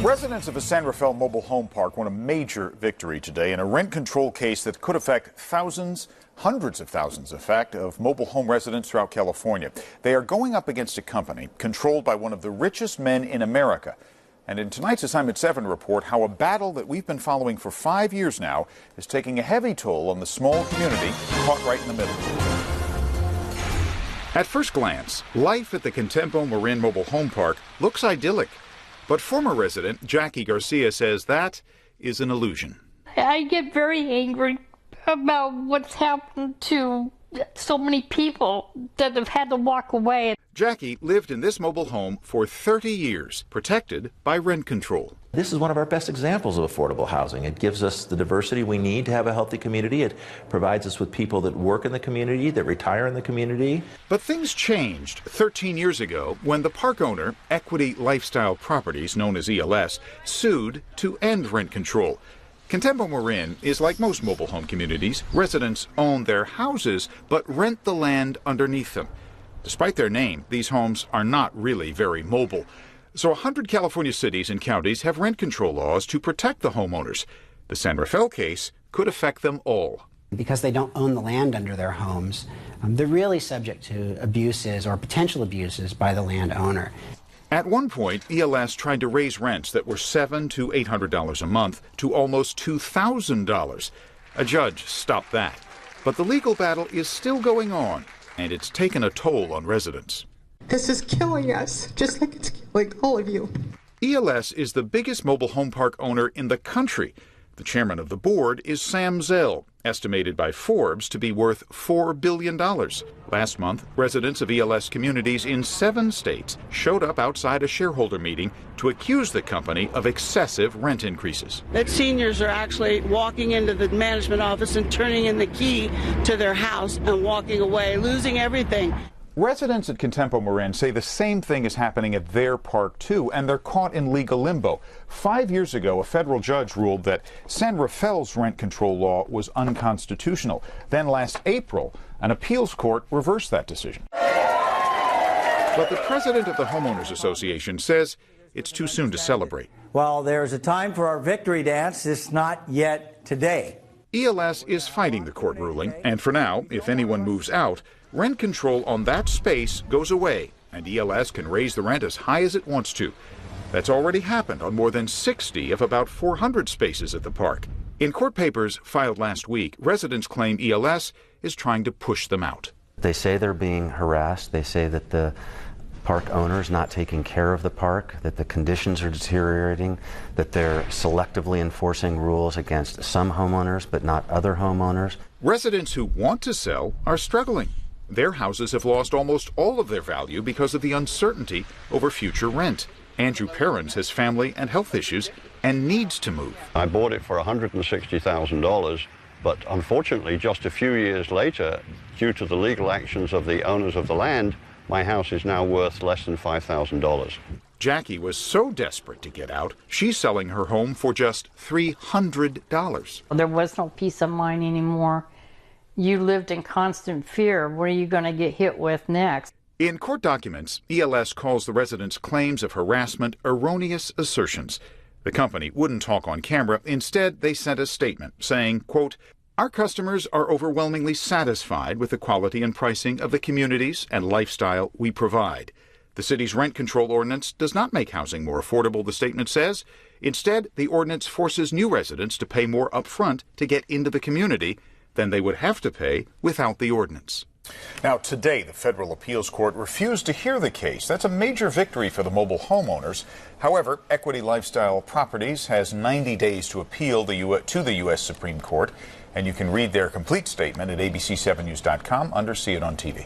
Residents of a San Rafael mobile home park won a major victory today in a rent control case that could affect thousands, hundreds of thousands, in fact, of mobile home residents throughout California. They are going up against a company controlled by one of the richest men in America. And in tonight's Assignment 7 report, how a battle that we've been following for 5 years now is taking a heavy toll on the small community caught right in the middle. At first glance, life at the Contempo Marin Mobile Home Park looks idyllic. But former resident Jackie Garcia says that is an illusion. I get very angry about what's happened to so many people that have had to walk away. Jackie lived in this mobile home for 30 years, protected by rent control. This is one of our best examples of affordable housing. It gives us the diversity we need to have a healthy community. It provides us with people that work in the community, that retire in the community. But things changed 13 years ago when the park owner, Equity Lifestyle Properties, known as ELS, sued to end rent control. Contempo Marin is like most mobile home communities. Residents own their houses but rent the land underneath them. Despite their name, these homes are not really very mobile. So 100 California cities and counties have rent control laws to protect the homeowners. The San Rafael case could affect them all. Because they don't own the land under their homes, they're really subject to abuses or potential abuses by the landowner. At one point, ELS tried to raise rents that were $700 to $800 a month to almost $2,000. A judge stopped that. But the legal battle is still going on, and it's taken a toll on residents. This is killing us, just like it's killing all of you. ELS is the biggest mobile home park owner in the country. The chairman of the board is Sam Zell, estimated by Forbes to be worth $4 billion. Last month, residents of ELS communities in 7 states showed up outside a shareholder meeting to accuse the company of excessive rent increases. That seniors are actually walking into the management office and turning in the key to their house and walking away, losing everything. Residents at Contempo Marin say the same thing is happening at their park, too, and they're caught in legal limbo. 5 years ago, a federal judge ruled that San Rafael's rent control law was unconstitutional. Then last April, an appeals court reversed that decision. But the president of the Homeowners Association says it's too soon to celebrate. Well, there's a time for our victory dance. It's not yet today. ELS is fighting the court ruling, and for now, if anyone moves out, rent control on that space goes away, and ELS can raise the rent as high as it wants to. That's already happened on more than 60 of about 400 spaces at the park. In court papers filed last week, residents claim ELS is trying to push them out. They say they're being harassed. They say that the park owner's not taking care of the park, that the conditions are deteriorating, that they're selectively enforcing rules against some homeowners but not other homeowners. Residents who want to sell are struggling. Their houses have lost almost all of their value because of the uncertainty over future rent. Andrew Perrins has family and health issues and needs to move. I bought it for $160,000, but unfortunately just a few years later, due to the legal actions of the owners of the land, my house is now worth less than $5,000. Jackie was so desperate to get out, she's selling her home for just $300. There was no peace of mind anymore. You lived in constant fear. What are you going to get hit with next? In court documents, ELS calls the residents' claims of harassment erroneous assertions. The company wouldn't talk on camera. Instead, they sent a statement saying, quote, "Our customers are overwhelmingly satisfied with the quality and pricing of the communities and lifestyle we provide. The city's rent control ordinance does not make housing more affordable," the statement says. Instead, the ordinance forces new residents to pay more upfront to get into the community than they would have to pay without the ordinance. Now, today, the federal appeals court refused to hear the case. That's a major victory for the mobile homeowners. However, Equity Lifestyle Properties has 90 days to appeal to the U.S. Supreme Court, and you can read their complete statement at abc7news.com under See It on TV.